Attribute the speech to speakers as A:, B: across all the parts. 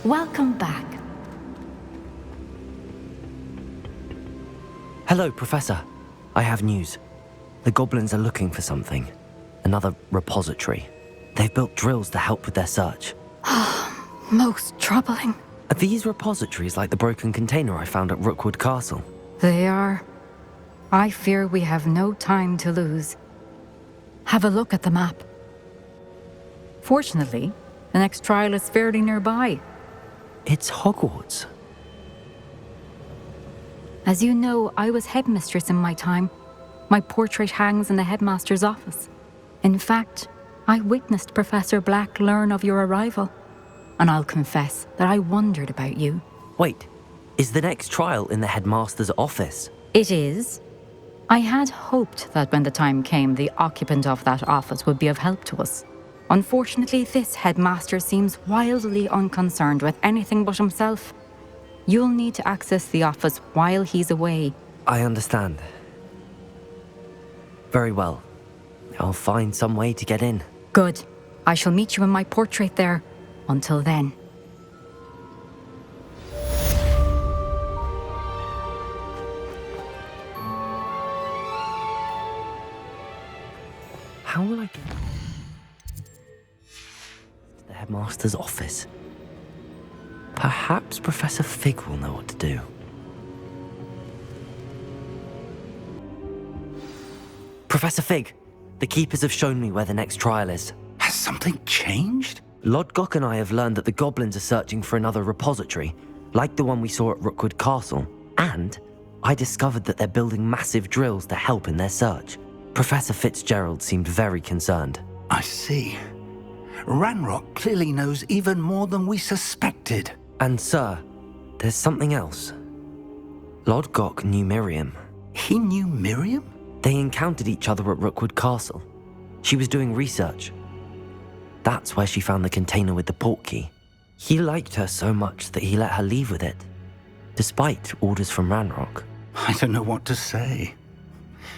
A: Welcome back.
B: Hello, Professor. I have news. The goblins are looking for something. Another repository. They've built drills to help with their search.
A: Most troubling.
B: Are these repositories like the broken container I found at Rookwood Castle?
A: They are. I fear we have no time to lose. Have a look at the map. Fortunately, the next trial is fairly nearby.
B: It's Hogwarts.
A: As you know, I was headmistress in my time. My portrait hangs in the headmaster's office. In fact, I witnessed Professor Black learn of your arrival. And I'll confess that I wondered about you.
B: Wait, is the next trial in the headmaster's office?
A: It is. I had hoped that when the time came, the occupant of that office would be of help to us. Unfortunately, this headmaster seems wildly unconcerned with anything but himself. You'll need to access the office while he's away.
B: I understand. Very well. I'll find some way to get in.
A: Good. I shall meet you in my portrait there. Until then.
B: How will I get to the headmaster's office? Perhaps Professor Fig will know what to do. Professor Fig, the keepers have shown me where the next trial is.
C: Has something changed?
B: Lodgok and I have learned that the goblins are searching for another repository, like the one we saw at Rookwood Castle. And I discovered that they're building massive drills to help in their search. Professor Fitzgerald seemed very concerned.
C: I see. Ranrock clearly knows even more than we suspected.
B: And sir, there's something else. Lodgok knew Miriam.
C: He knew Miriam?
B: They encountered each other at Rookwood Castle. She was doing research. That's where she found the container with the portkey. He liked her so much that he let her leave with it, despite orders from Ranrock.
C: I don't know what to say.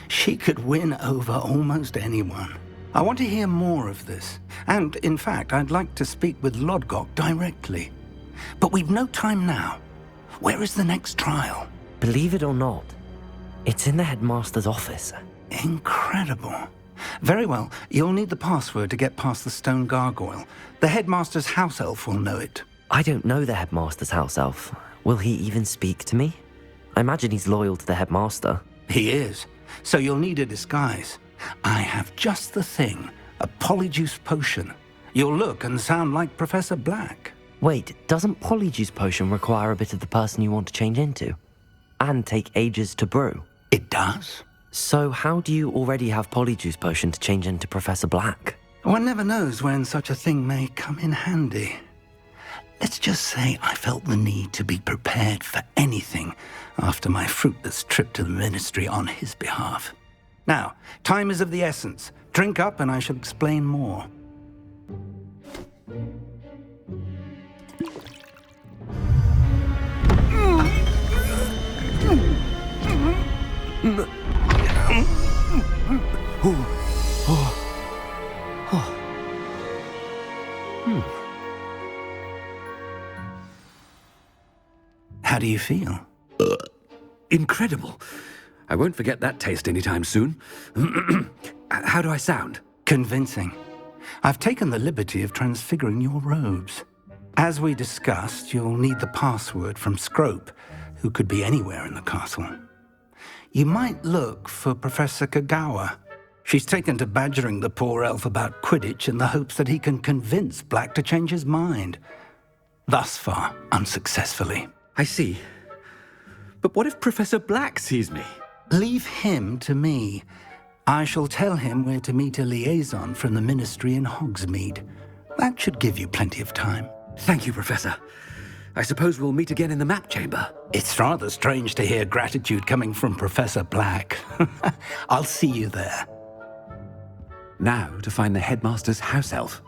C: She could win over almost anyone. I want to hear more of this. And, in fact, I'd like to speak with Lodgok directly. But we've no time now. Where is the next trial?
B: Believe it or not, it's in the headmaster's office.
C: Incredible. Very well, you'll need the password to get past the stone gargoyle. The headmaster's house elf will know it.
B: I don't know the headmaster's house elf. Will he even speak to me? I imagine he's loyal to the headmaster.
C: He is. So you'll need a disguise. I have just the thing. A Polyjuice potion. You'll look and sound like Professor Black.
B: Wait, doesn't Polyjuice potion require a bit of the person you want to change into? And take ages to brew?
C: It does.
B: So how do you already have Polyjuice potion to change into Professor Black?
C: One never knows when such a thing may come in handy. Let's just say I felt the need to be prepared for anything after my fruitless trip to the ministry on his behalf. Now, time is of the essence. Drink up and I shall explain more. How do you feel?
D: Incredible. I won't forget that taste anytime soon. How do I sound?
C: Convincing. I've taken the liberty of transfiguring your robes. As we discussed, you'll need the password from Scrope, who could be anywhere in the castle. You might look for Professor Kagawa. She's taken to badgering the poor elf about Quidditch in the hopes that he can convince Black to change his mind. Thus far, unsuccessfully.
D: I see. But what if Professor Black sees me?
C: Leave him to me. I shall tell him where to meet a liaison from the ministry in Hogsmeade. That should give you plenty of time.
D: Thank you, Professor. I suppose we'll meet again in the map chamber.
C: It's rather strange to hear gratitude coming from Professor Black. I'll see you there.
D: Now to find the headmaster's house elf.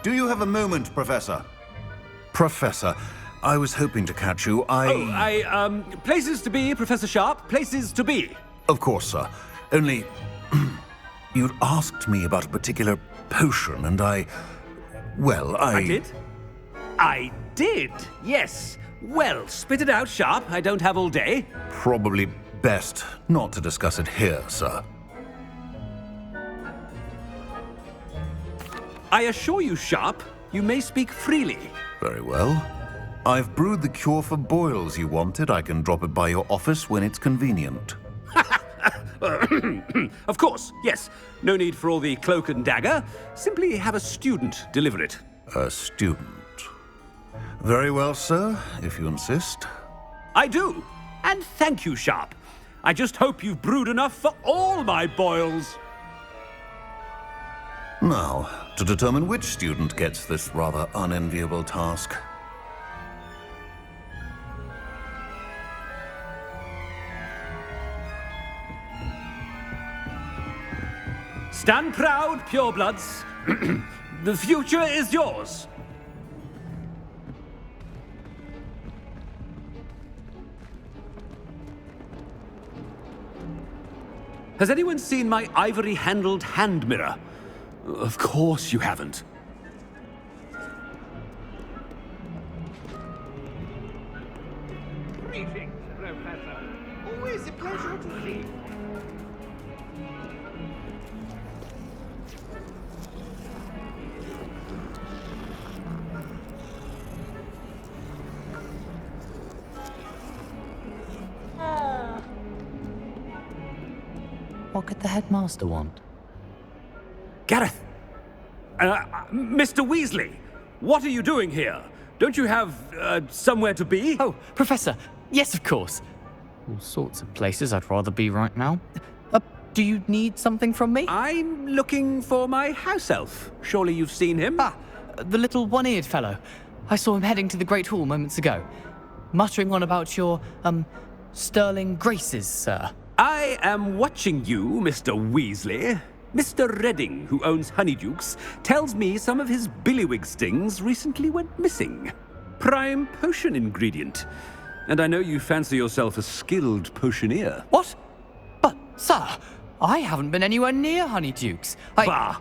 E: Do you have a moment, Professor? Professor, I was hoping to catch you.
D: Places to be, Professor Sharp, places to be.
E: Of course, sir. Only, you'd asked me about a particular potion, and I
D: did? I did, yes. Well, spit it out, Sharp. I don't have all day.
E: Probably best not to discuss it here, sir.
D: I assure you, Sharp, you may speak freely.
E: Very well. I've brewed the cure for boils you wanted. I can drop it by your office when it's convenient.
D: Of course, yes. No need for all the cloak and dagger. Simply have a student deliver it.
E: A student. Very well, sir, if you insist.
D: I do. And thank you, Sharp. I just hope you've brewed enough for all my boils.
E: Now, to determine which student gets this rather unenviable task.
D: Stand proud, purebloods. The future is yours. Has anyone seen my ivory-handled hand mirror? Of course you haven't.
F: Greetings, Professor. Always a pleasure to see you.
B: What could the headmaster want?
D: Gareth! Mr. Weasley, what are you doing here? Don't you have, somewhere to be?
G: Oh, Professor, yes, of course. All sorts of places I'd rather be right now. Do you need something from me?
D: I'm looking for my house elf. Surely you've seen him?
G: Ah, the little one-eared fellow. I saw him heading to the Great Hall moments ago, muttering on about your, sterling graces, sir.
D: I am watching you, Mr. Weasley. Mr. Redding, who owns Honeydukes, tells me some of his billywig stings recently went missing. Prime potion ingredient. And I know you fancy yourself a skilled potioneer.
G: What? But, sir, I haven't been anywhere near Honeydukes.
D: Bah!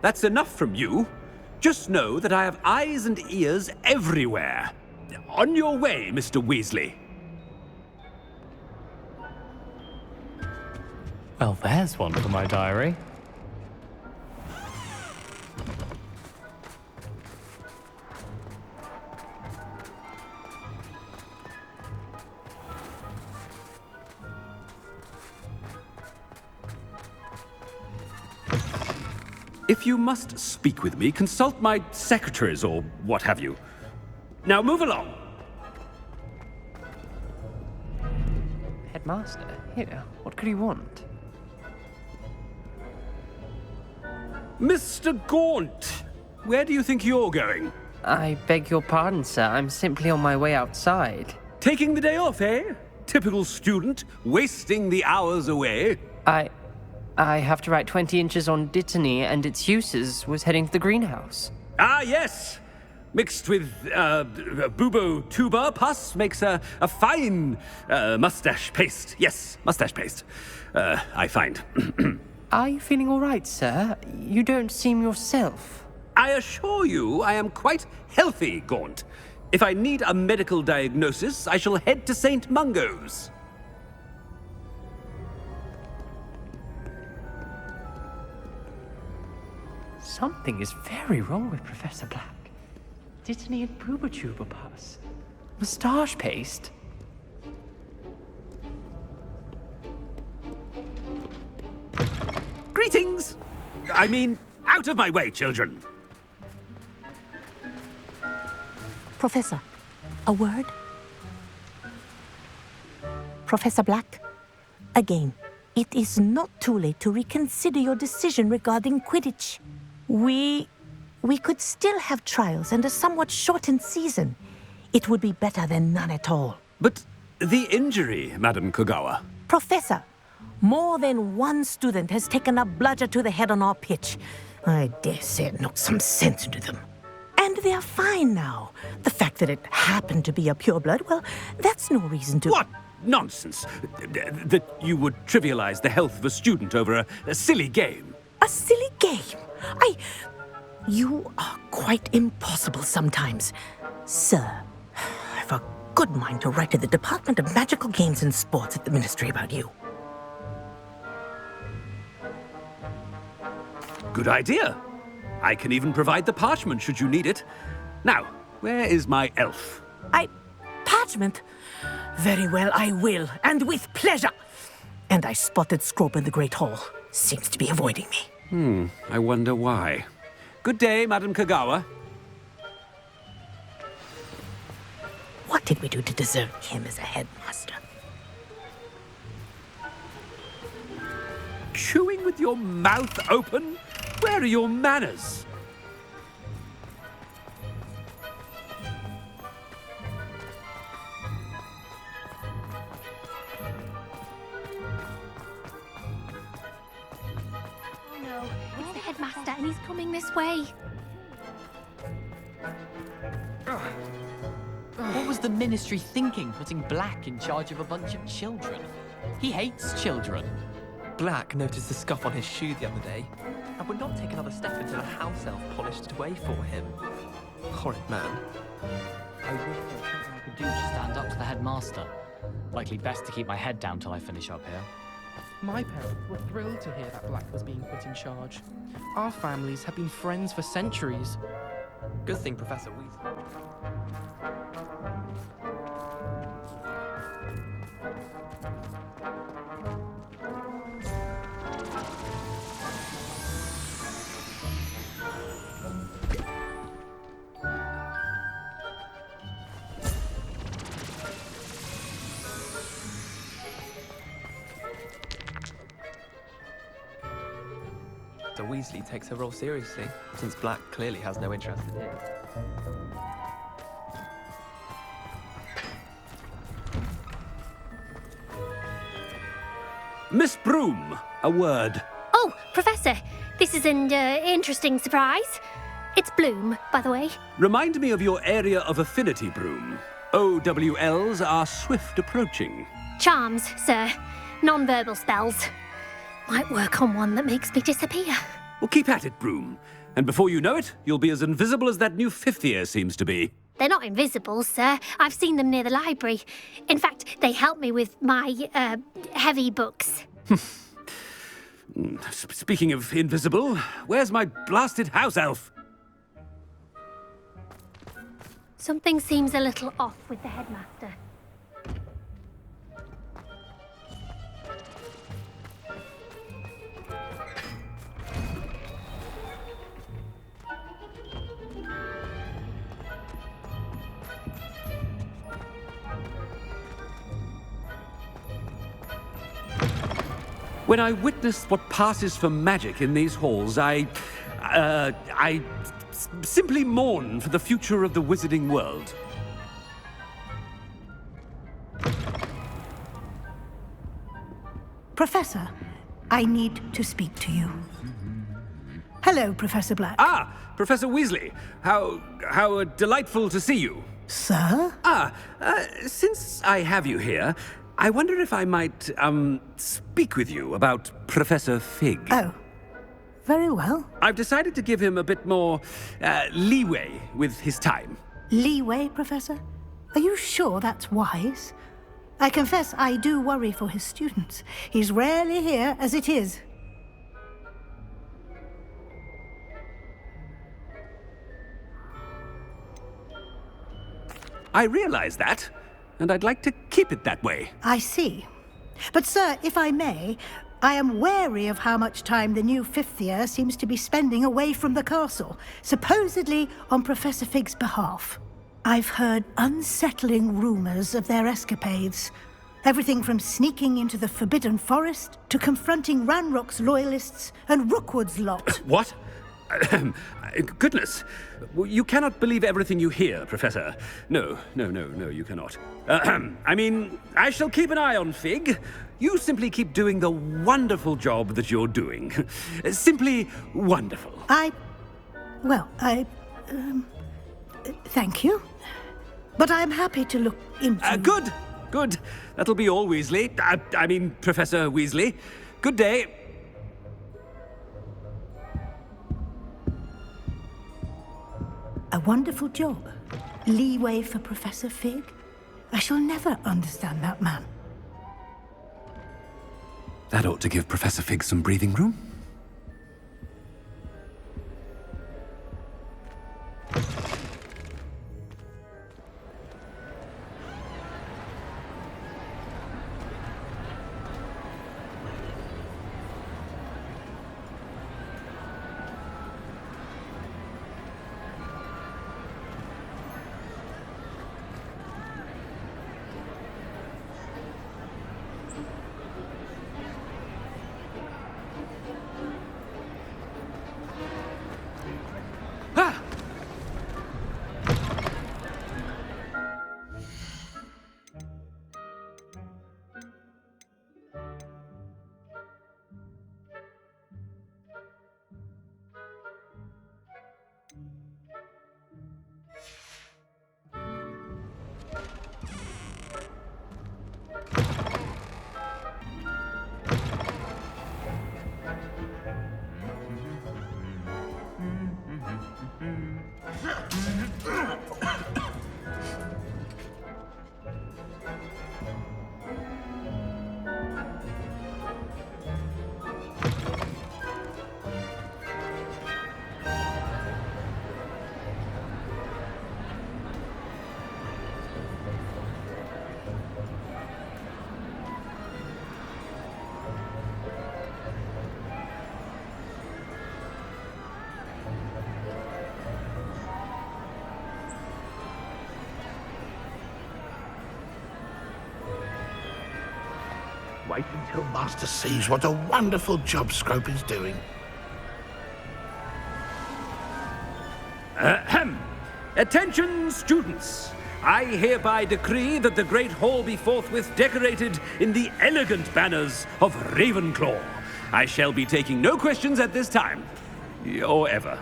D: That's enough from you. Just know that I have eyes and ears everywhere. On your way, Mr. Weasley.
G: Well, there's one for my diary.
D: If you must speak with me, consult my secretaries or what have you. Now move along.
H: Headmaster, here, what could he want?
D: Mr. Gaunt, where do you think you're going?
H: I beg your pardon, sir. I'm simply on my way outside.
D: Taking the day off, eh? Typical student, wasting the hours away.
H: I have to write 20 inches on Dittany and its uses. Was heading to the greenhouse.
D: Ah, yes. Mixed with bubo tuber pus makes a fine mustache paste. Yes, mustache paste. I find.
H: Are you feeling all right, sir? You don't seem yourself.
D: I assure you I am quite healthy, Gaunt. If I need a medical diagnosis, I shall head to St. Mungo's.
H: Something is very wrong with Professor Black. Dittany and Boobertuber pus. Moustache paste.
D: Greetings! I mean, out of my way, children.
I: Professor, a word? Professor Black, again, it is not too late to reconsider your decision regarding Quidditch. We could still have trials and a somewhat shortened season. It would be better than none at all.
D: But the injury, Madam Kogawa.
I: Professor, more than one student has taken a bludger to the head on our pitch. I dare say it knocked some sense into them. And they're fine now. The fact that it happened to be a pureblood, well, that's no reason to...
D: What nonsense! That you would trivialize the health of a student over a silly game.
I: A silly game? You are quite impossible sometimes. Sir, I've a good mind to write to the Department of Magical Games and Sports at the Ministry about you.
D: Good idea. I can even provide the parchment should you need it. Now, where is my elf?
I: Parchment? Very well, I will, and with pleasure. And I spotted Scrope in the Great Hall. Seems to be avoiding me.
D: I wonder why. Good day, Madam Kagawa.
I: What did we do to deserve him as a headmaster?
D: Chewing with your mouth open? Where are your manners?
J: Oh no, it's the headmaster and he's coming this way.
G: What was the Ministry thinking, putting Black in charge of a bunch of children? He hates children.
K: Black noticed the scuff on his shoe the other day, and would not take another step until a house elf polished it away for him. Horrid man.
G: I wish there was something I could do to stand up to the headmaster. Likely best to keep my head down till I finish up here.
L: My parents were thrilled to hear that Black was being put in charge. Our families have been friends for centuries.
K: Good thing Professor Weasley. Mr. Weasley takes her role seriously, since Black clearly has no interest in him.
D: Miss Broom, a word.
J: Oh, Professor, this is an interesting surprise. It's Bloom, by the way.
D: Remind me of your area of affinity, Broom. OWLs are swift approaching.
J: Charms, sir. Non-verbal spells. Might work on one that makes me disappear.
D: Well, keep at it, Broom. And before you know it, you'll be as invisible as that new fifth year seems to be.
J: They're not invisible, sir. I've seen them near the library. In fact, they help me with my, heavy books.
D: Speaking of invisible, where's my blasted house elf?
J: Something seems a little off with the headmaster.
D: When I witness what passes for magic in these halls, I simply mourn for the future of the wizarding world.
M: Professor, I need to speak to you. Hello, Professor Black.
D: Ah, Professor Weasley. How delightful to see you.
M: Sir?
D: Since I have you here, I wonder if I might, speak with you about Professor Fig.
M: Oh, very well.
D: I've decided to give him a bit more, leeway with his time.
M: Leeway, Professor? Are you sure that's wise? I confess I do worry for his students. He's rarely here as it is.
D: I realize that, and I'd like to keep it that way.
M: I see. But, sir, if I may, I am wary of how much time the new fifth year seems to be spending away from the castle, supposedly on Professor Fig's behalf. I've heard unsettling rumors of their escapades. Everything from sneaking into the Forbidden Forest to confronting Ranrock's loyalists and Rookwood's lot.
D: What? Goodness. You cannot believe everything you hear, Professor. No, you cannot. I mean, I shall keep an eye on Fig. You simply keep doing the wonderful job that you're doing. Simply wonderful.
M: Thank you. But I'm happy to look into...
D: Good. Good. That'll be all, Weasley. I mean, Professor Weasley. Good day.
M: A wonderful job. Leeway for Professor Fig. I shall never understand that man.
D: That ought to give Professor Fig some breathing room.
N: Wait until Master sees what a wonderful job Scrope is doing.
D: Ahem. Attention, students. I hereby decree that the Great Hall be forthwith decorated in the elegant banners of Ravenclaw. I shall be taking no questions at this time. Or ever.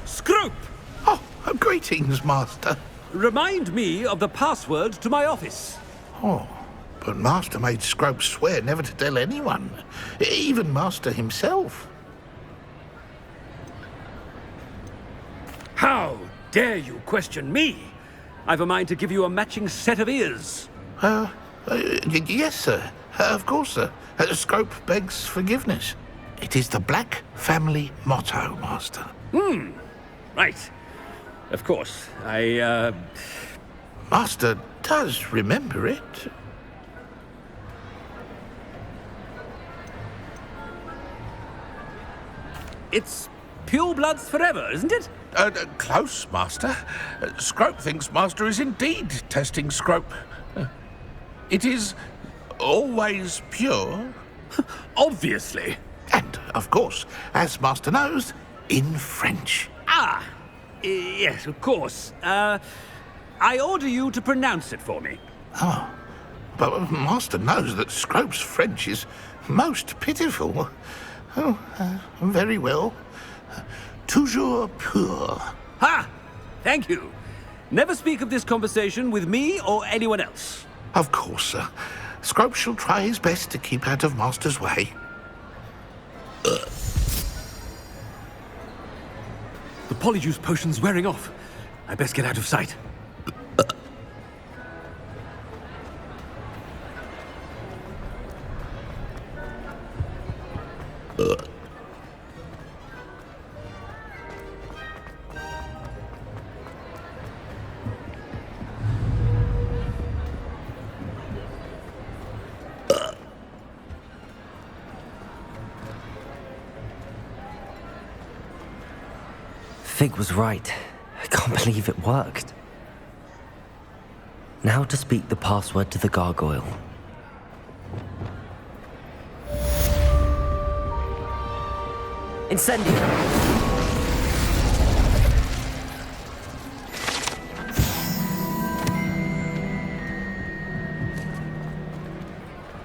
D: Scrope!
N: Oh, greetings, Master.
D: Remind me of the password to my office.
N: Oh, but Master made Scrope swear never to tell anyone, even Master himself.
D: How dare you question me? I've a mind to give you a matching set of ears.
N: Yes, sir. Of course, sir. Scrope begs forgiveness. It is the Black family motto, Master.
D: Right. Of course.
N: Master does remember it.
D: It's purebloods forever, isn't it?
N: Close, Master. Scrope thinks Master is indeed testing Scrope. It is always pure.
D: Obviously.
N: And, of course, as Master knows, in French.
D: Ah, yes, of course. I order you to pronounce it for me.
N: Oh, but Master knows that Scrope's French is most pitiful. Oh, very well. Toujours pur.
D: Ha! Thank you. Never speak of this conversation with me or anyone else.
N: Of course, sir. Scrope shall try his best to keep out of Master's way.
D: The Polyjuice potion's wearing off. I best get out of sight.
B: Fig was right. I can't believe it worked. Now to speak the password to the gargoyle. Incendio!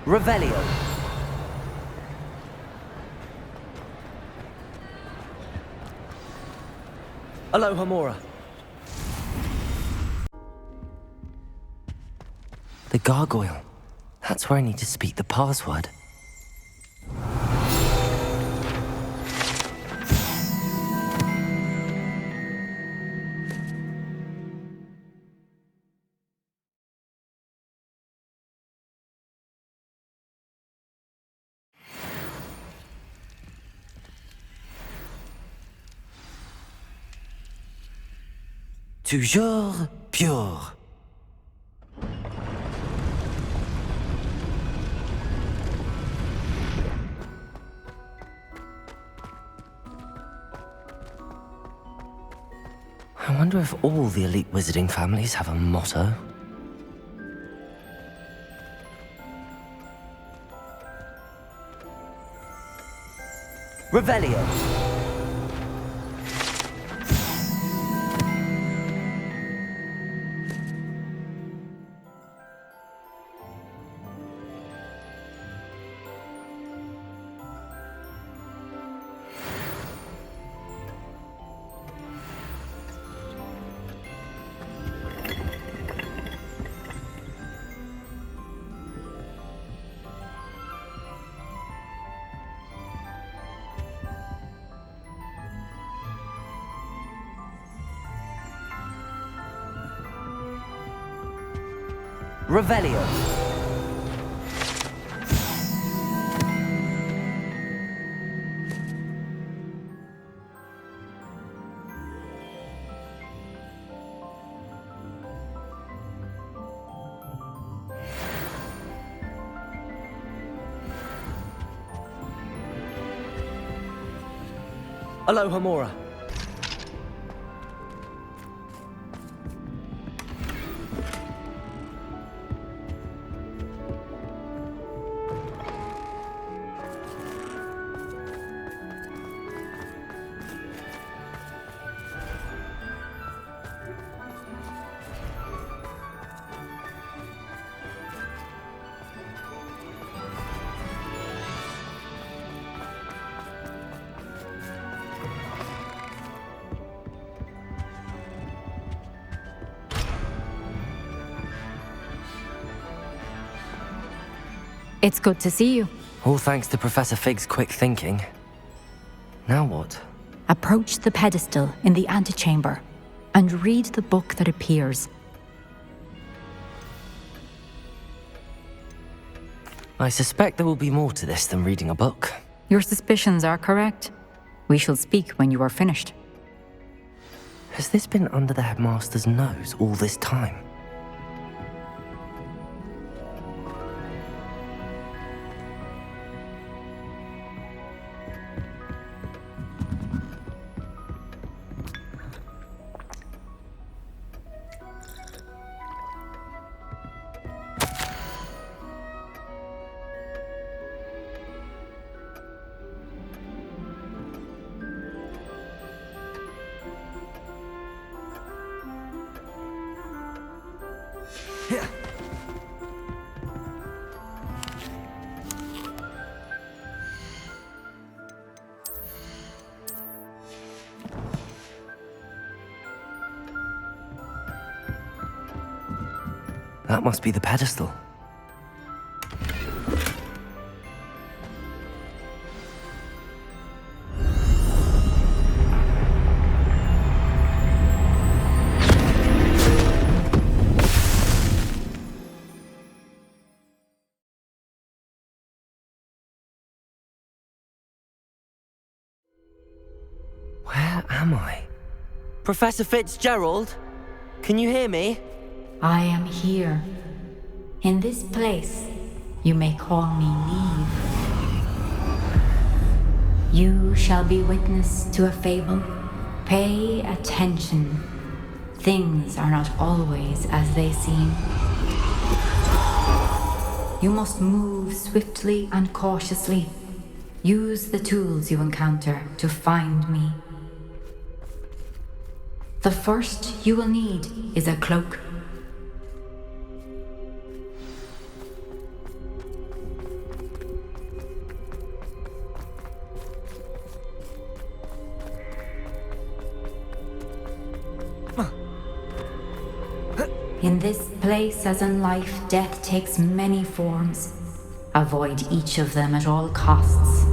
B: Revelio. Alohomora. The gargoyle. That's where I need to speak the password. Toujours pure. I wonder if all the elite wizarding families have a motto. Revelio. Revelio. Alohomora.
A: It's good to see you.
B: All thanks to Professor Fig's quick thinking. Now what?
A: Approach the pedestal in the antechamber and read the book that appears.
B: I suspect there will be more to this than reading a book.
A: Your suspicions are correct. We shall speak when you are finished.
B: Has this been under the headmaster's nose all this time? That must be the pedestal. Where am I? Professor Fitzgerald? Can you hear me?
A: I am here. In this place, you may call me Neve. You shall be witness to a fable. Pay attention. Things are not always as they seem. You must move swiftly and cautiously. Use the tools you encounter to find me. The first you will need is a cloak. In this place, as in life, death takes many forms. Avoid each of them at all costs.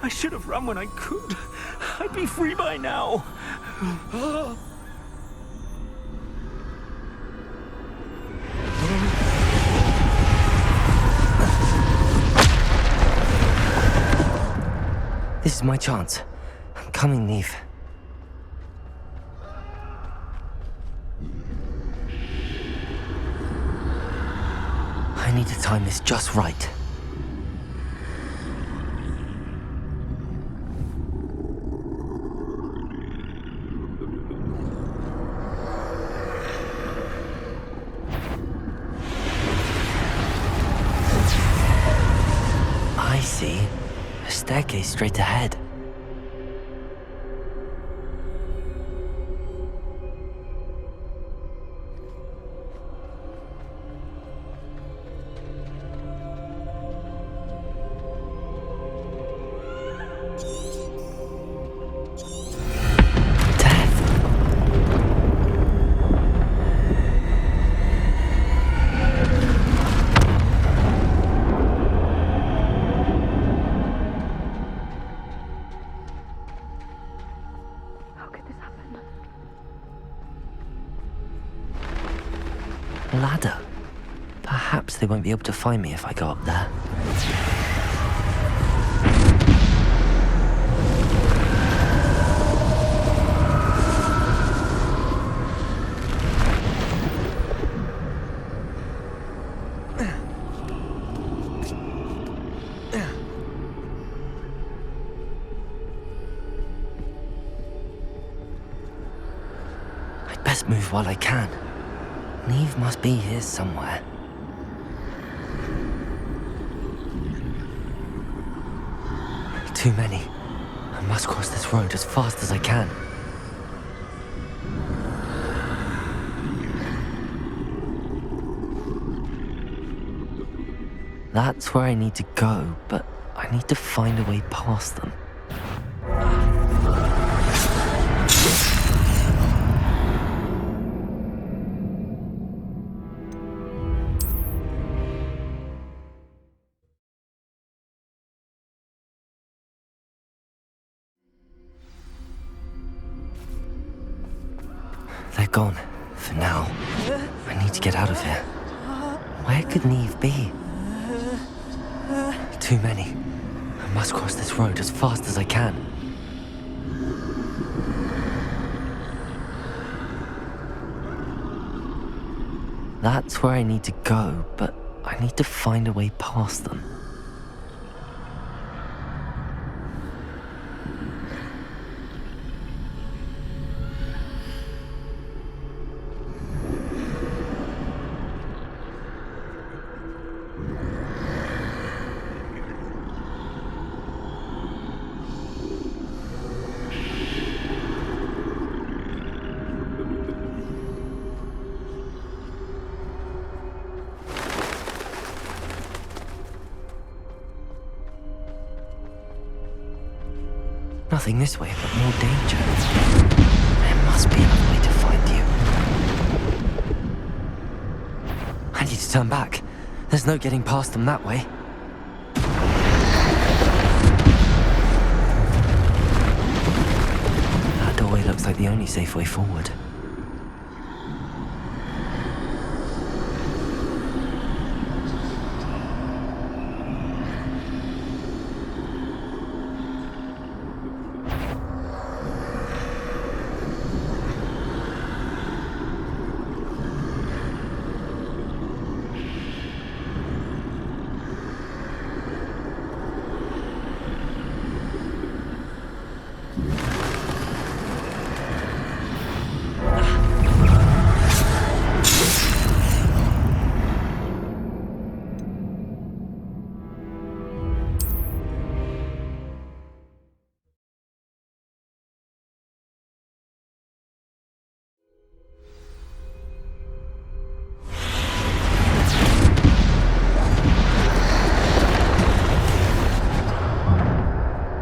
D: I should have run when I could. I'd be free by now.
B: This is my chance. I'm coming, Neve. I need to time this just right. I see. A staircase straight ahead. Ladder. Perhaps they won't be able to find me if I go up there. I'd best move while I can. Neve must be here somewhere. Too many. I must cross this road as fast as I can. That's where I need to go, but I need to find a way past them. They're gone, for now. I need to get out of here. Where could Neve be? Too many. I must cross this road as fast as I can. That's where I need to go, but I need to find a way past them. Nothing this way, but more danger. must be another way to find you. I need to turn back. There's no getting past them that way. That doorway looks like the only safe way forward.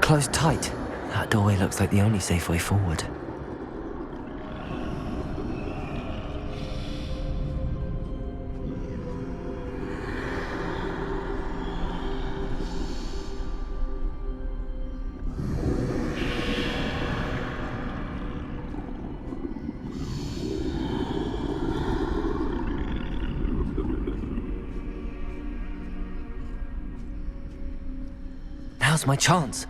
B: Closed tight. That doorway looks like the only safe way forward. Now's my chance.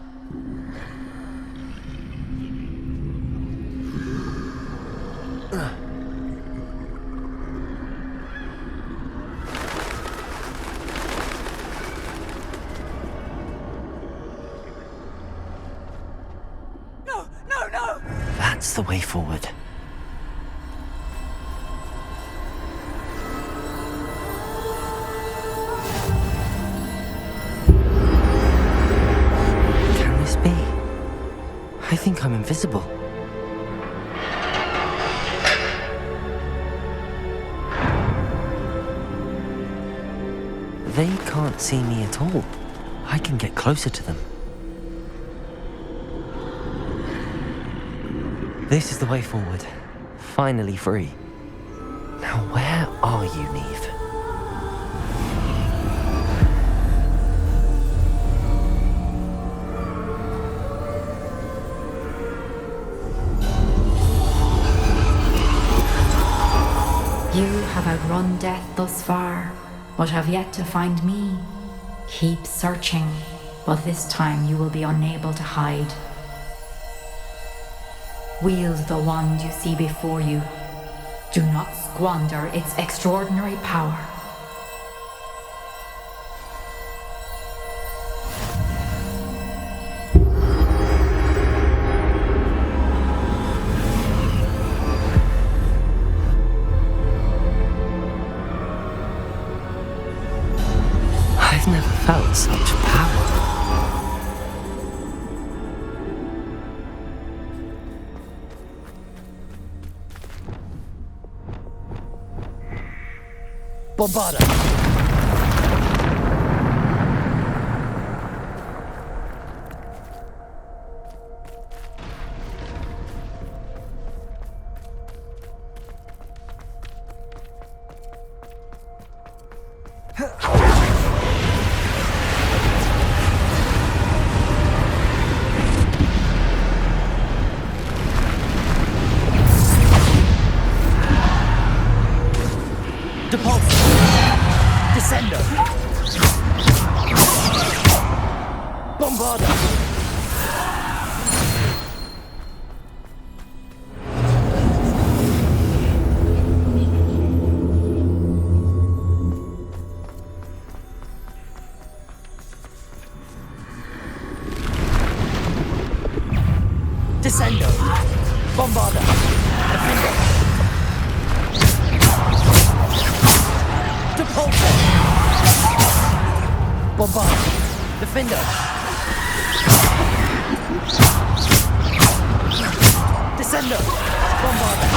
B: That's the way forward. Can this be? I think I'm invisible. They can't see me at all. I can get closer to them. This is the way forward. Finally free. Now where are you, Neve?
A: You have outrun death thus far, but have yet to find me. Keep searching, but this time you will be unable to hide. Wield the wand you see before you. Do not squander its extraordinary power.
B: I've never felt such power.
G: Bombarda! Descendo! Bombarda! Descendo! Bombarda! Defendo! Depulso! Bombard! Defendo! Descendo! Bombarda!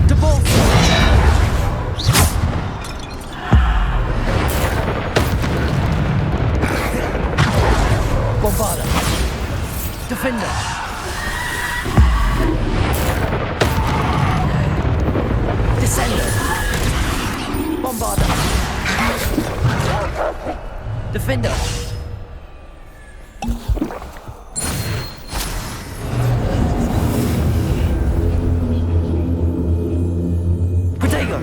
G: Depulso! Bombarda!
B: Defender! Descender! Bombarder! Defender! Protego!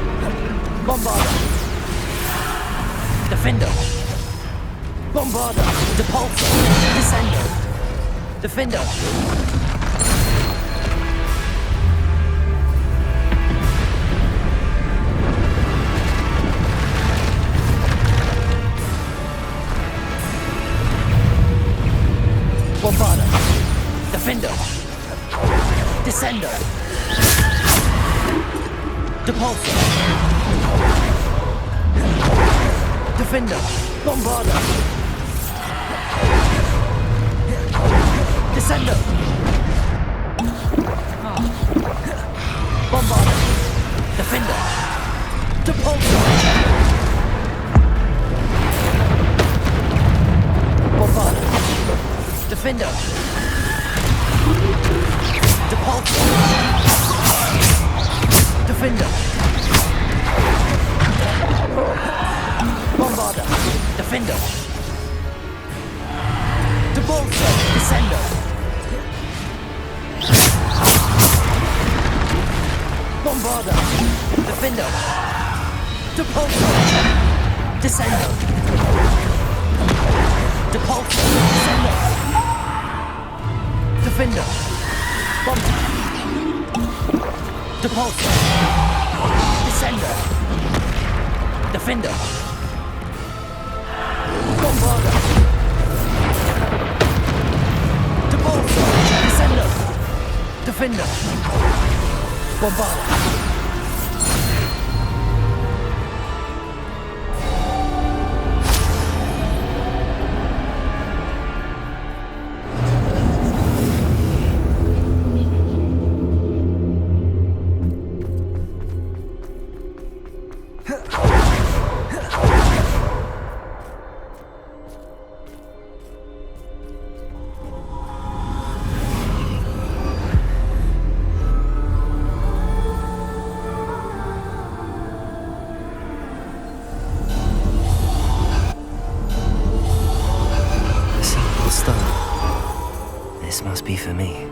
B: Defender! Bombarder! Defender! Descender! Depulsor! Defender! Bombarder! Descender! Bombarder! Defender! Depulsor! Bombarder! Defender! Depulsor! Defender! Bombarder! Defender! Depulsor! Descender! Bombarder! Defender! Depulsor! Descender! Depulsor! Descender! Defender! Bombarder! Depulsor! Descender! Defender! Bombarder! Depulsor! Descender! Defender! Bombarder! This must be for me.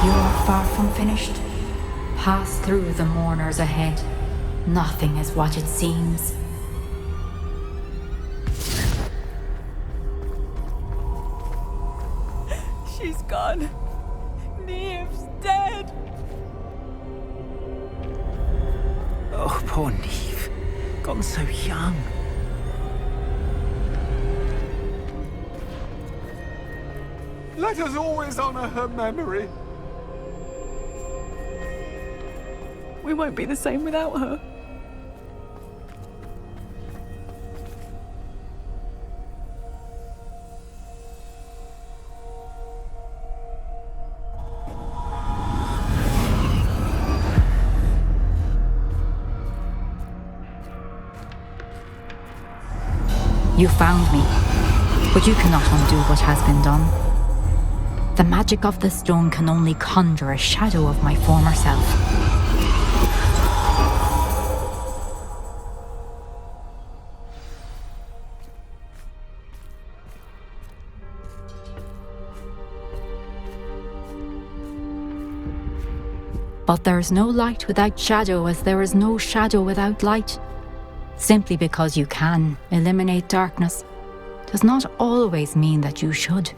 A: You're far from finished. Pass through the mourners ahead. Nothing is what it seems.
O: She's gone. Neve's dead.
C: Oh, poor Neve. Gone so young.
P: Let us always honor her memory.
O: We won't be the same without her.
A: You found me, but you cannot undo what has been done. The magic of the stone can only conjure a shadow of my former self. But there is no light without shadow, as there is no shadow without light. Simply because you can eliminate darkness does not always mean that you should.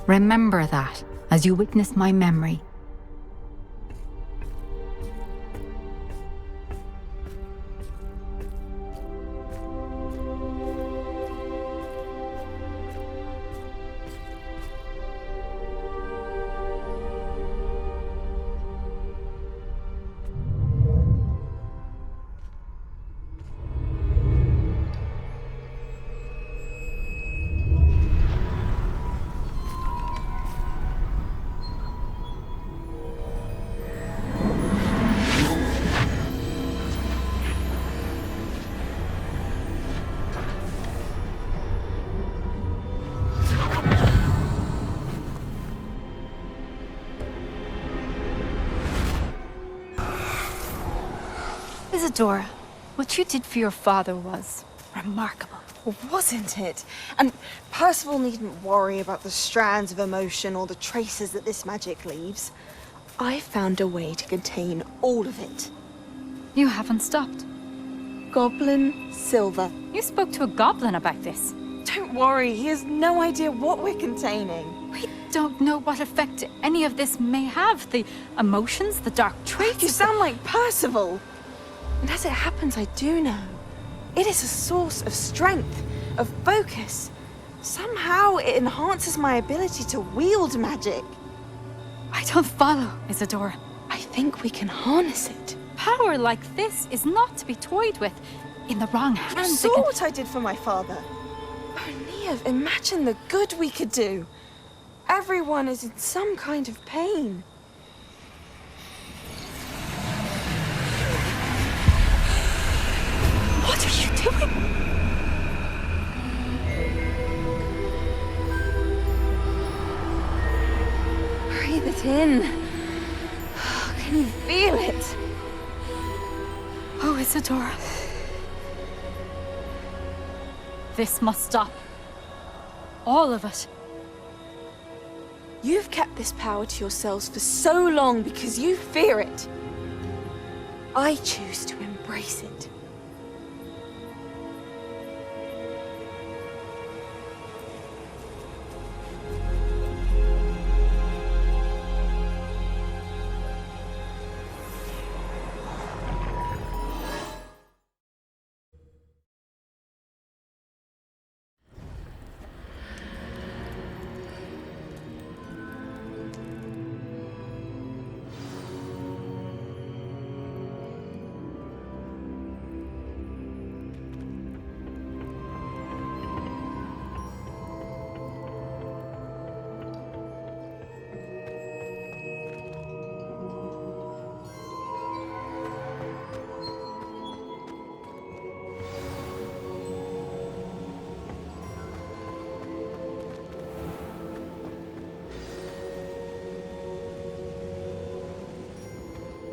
A: Remember that as you witness my memory.
Q: Isadora, what you did for your father was remarkable.
R: Well, wasn't it? And Percival needn't worry about the strands of emotion or the traces that this magic leaves. I found a way to contain all of it.
Q: You haven't stopped.
R: Goblin Silver.
Q: You spoke to a goblin about this.
R: Don't worry, he has no idea what we're containing.
Q: We don't know what effect any of this may have. The emotions, the dark traits.
R: You sound like Percival. And as it happens, I do know. It is a source of strength, of focus. Somehow it enhances my ability to wield magic.
Q: I don't follow, Isadora.
R: I think we can harness it.
Q: Power like this is not to be toyed with. In the wrong
R: You
Q: hands,
R: saw what I did for my father. Oh, Neve, imagine the good we could do. Everyone is in some kind of pain.
Q: What are you doing?
R: Breathe it in. Can you feel it?
Q: Oh, Isadora. This must stop. All of it.
R: You've kept this power to yourselves for so long because you fear it. I choose to embrace it.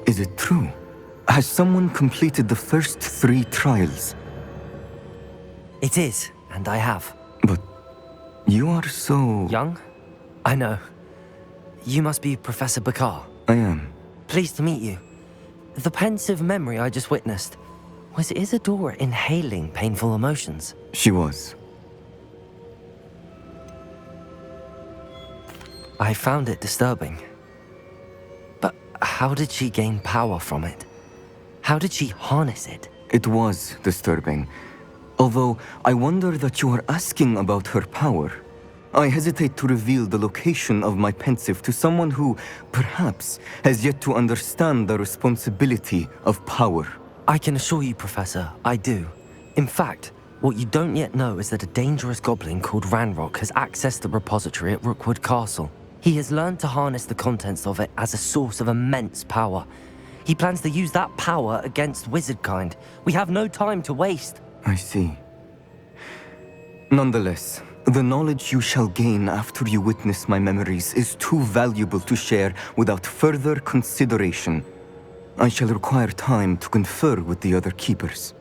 S: Is it true? Has someone completed the first 3 trials?
B: It is, and I have.
S: But you are so...
B: Young? I know. You must be Professor Bakar.
S: I am.
B: Pleased to meet you. The pensive memory I just witnessed. Was Isadora inhaling painful emotions?
S: She was.
B: I found it disturbing. But How did she gain power from it? How did she harness it?
S: It was disturbing. Although I wonder that you are asking about her power. I hesitate to reveal the location of my pensive to someone who, perhaps, has yet to understand the responsibility of power.
B: I can assure you, Professor, I do. In fact, what you don't yet know is that a dangerous goblin called Ranrock has accessed the repository at Rookwood Castle. He has learned to harness the contents of it as a source of immense power. He plans to use that power against wizardkind. We have no time to waste.
S: I see. Nonetheless, the knowledge you shall gain after you witness my memories is too valuable to share without further consideration. I shall require time to confer with the other keepers.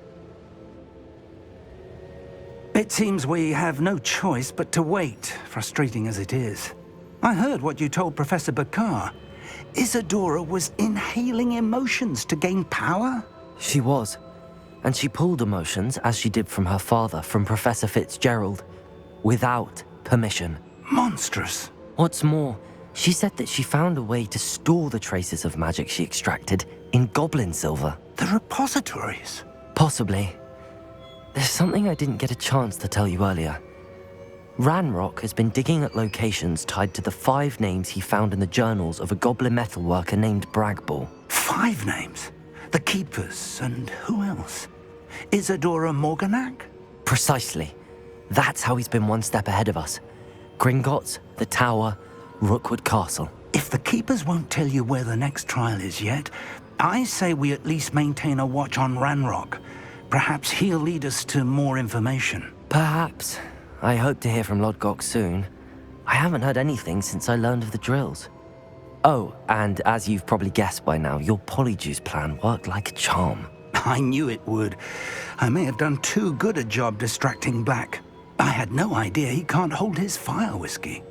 C: It seems we have no choice but to wait, frustrating as it is. I heard what you told Professor Bakar. Isadora was inhaling emotions to gain power?
B: She was. And she pulled emotions, as she did from her father, from Professor Fitzgerald, without permission.
C: Monstrous.
B: What's more, she said that she found a way to store the traces of magic she extracted in goblin silver.
C: The repositories?
B: Possibly. There's something I didn't get a chance to tell you earlier. Ranrock has been digging at locations tied to the 5 names he found in the journals of a goblin metalworker named Bragball.
C: 5 names? The Keepers, and who else? Isadora Morganac?
B: Precisely. That's how he's been one step ahead of us. Gringotts, the Tower, Rookwood Castle.
C: If the Keepers won't tell you where the next trial is yet, I say we at least maintain a watch on Ranrock. Perhaps he'll lead us to more information.
B: Perhaps. I hope to hear from Lodgok soon. I haven't heard anything since I learned of the drills. Oh, and as you've probably guessed by now, your Polyjuice plan worked like a charm.
C: I knew it would. I may have done too good a job distracting Black. I had no idea he can't hold his fire whiskey.